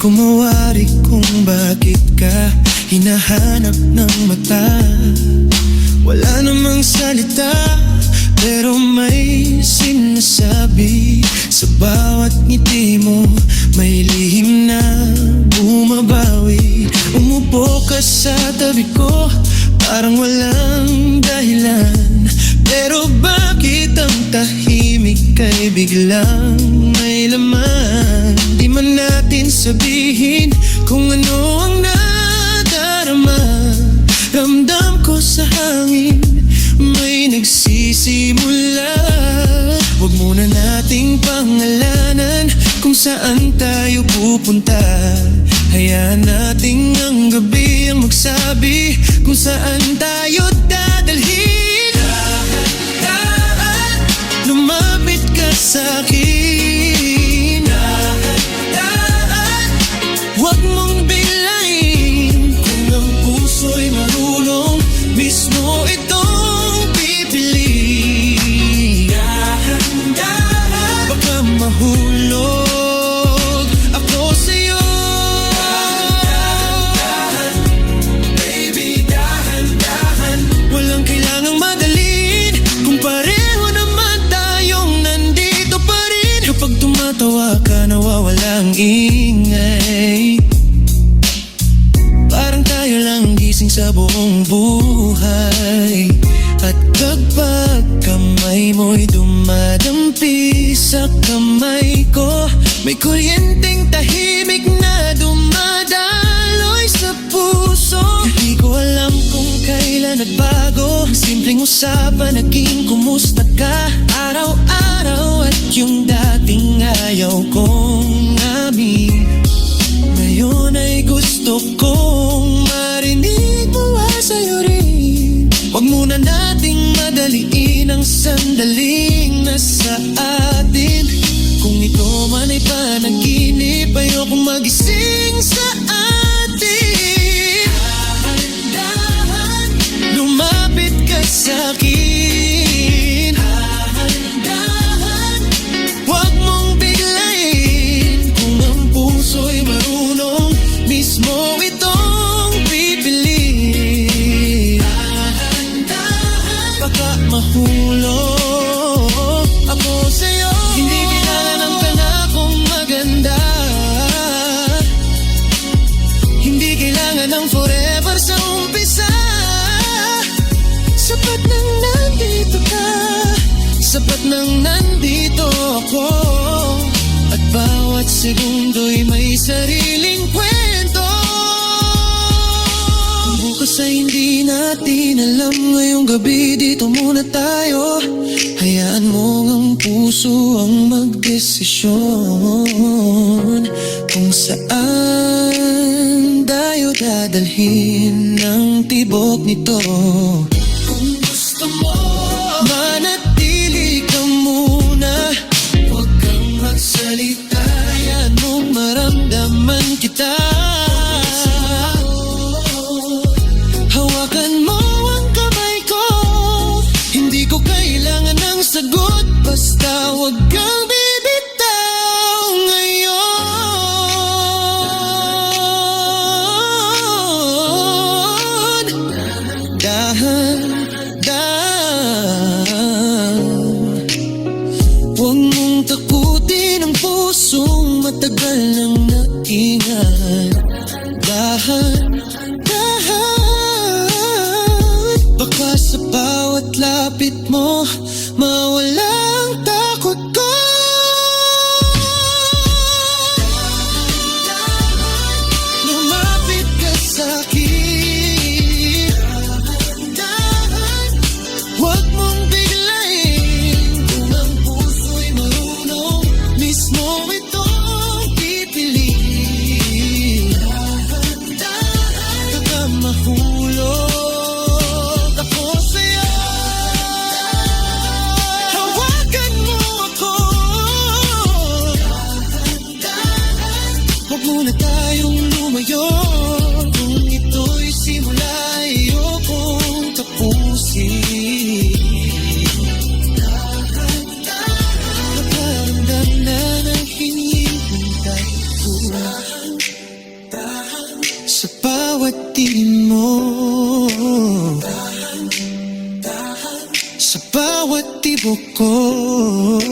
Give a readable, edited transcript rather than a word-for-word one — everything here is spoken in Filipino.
ko mawari kung bakit ka hinahanap ng mata. Wala namang salita, pero may sinasabi. Sa bawat ngiti mo, may lihim na bumabawi. Umupo ka sa tabi ko, parang walang dahilan. Pero bakit ang tahimik kay biglang may laman? Di man natin sabihin kung ano ang nadarama. Ramdam ko sa hangin, may nagsisimula. Huwag muna nating pangalanan kung saan tayo pupunta. Hayaan nating ang gabi ang magsabi kung saan tayo dadalhin. Dahan-dahan, lumapit ka sa'kin. Dahan-dahan, huwag mong biglayin. Kung ang puso'y marunong, mismo itong pipili. Dahan-dahan, baka mahulog ako sa'yo. Dahan-dahan, baby, dahan-dahan. Walang kailangang madalin kung pareho naman tayong nandito pa rin. Kapag tumatawa ka, nawawala ang ingay. Parang tayo lang gising sa buong buhay. At kapag kamay mo'y dumadampi sa kamay ko, may kuryenteng tahimik na dumadaloy sa puso. Hindi ko alam kung kailan nagbago ang simpleng usapan, naging kumusta ka araw-araw. At yung dating ayaw kong amin, ngayon ay gusto kong marinig mula sa'yo rin. Huwag muna nating madaliin ang sandaling nasa atin. Kung ito man ay panaginip, ayokong magising sa atin. Dahan-dahan, lumapit ka sa'kin. Dahan-dahan, huwag mong biglayin. Kung ang puso'y marunong, mismo itong pipili. Dahan-dahan, baka mahulog ako sa'yo. Hindi kailangan ng panakong maganda, hindi kailangan ng forever sa umpisa. Sapat nang nandito ka, sapat nang nandito ako. At bawat segundo'y may sariling kwento. Bukas ay hindi natin alam, ngayong gabi dito muna tayo. Hayaan mo ang puso ang magdesisyon kung saan tayo dadalhin ng tibok nito. Kung gusto mo, manatili ka muna. Huwag kang magsalita, hayaan mong maramdaman kita. Hawakan mo ang kamay ko, hindi ko kailangan ng sagot, basta huwag kang bibitaw ngayon. Dahan-dahan, huwag mong takutin ang pusong matagal nang naingat. Dahan-dahan, baka sa bawat lapit mo mawala ang takot ko. Lumapit ka sa'kin. Dahan-dahan, huwag mong biglayin. Kung ang puso'y marunong, mismo itong pipili. Dahan-dahan, baka mahulog ako sa'yo. buko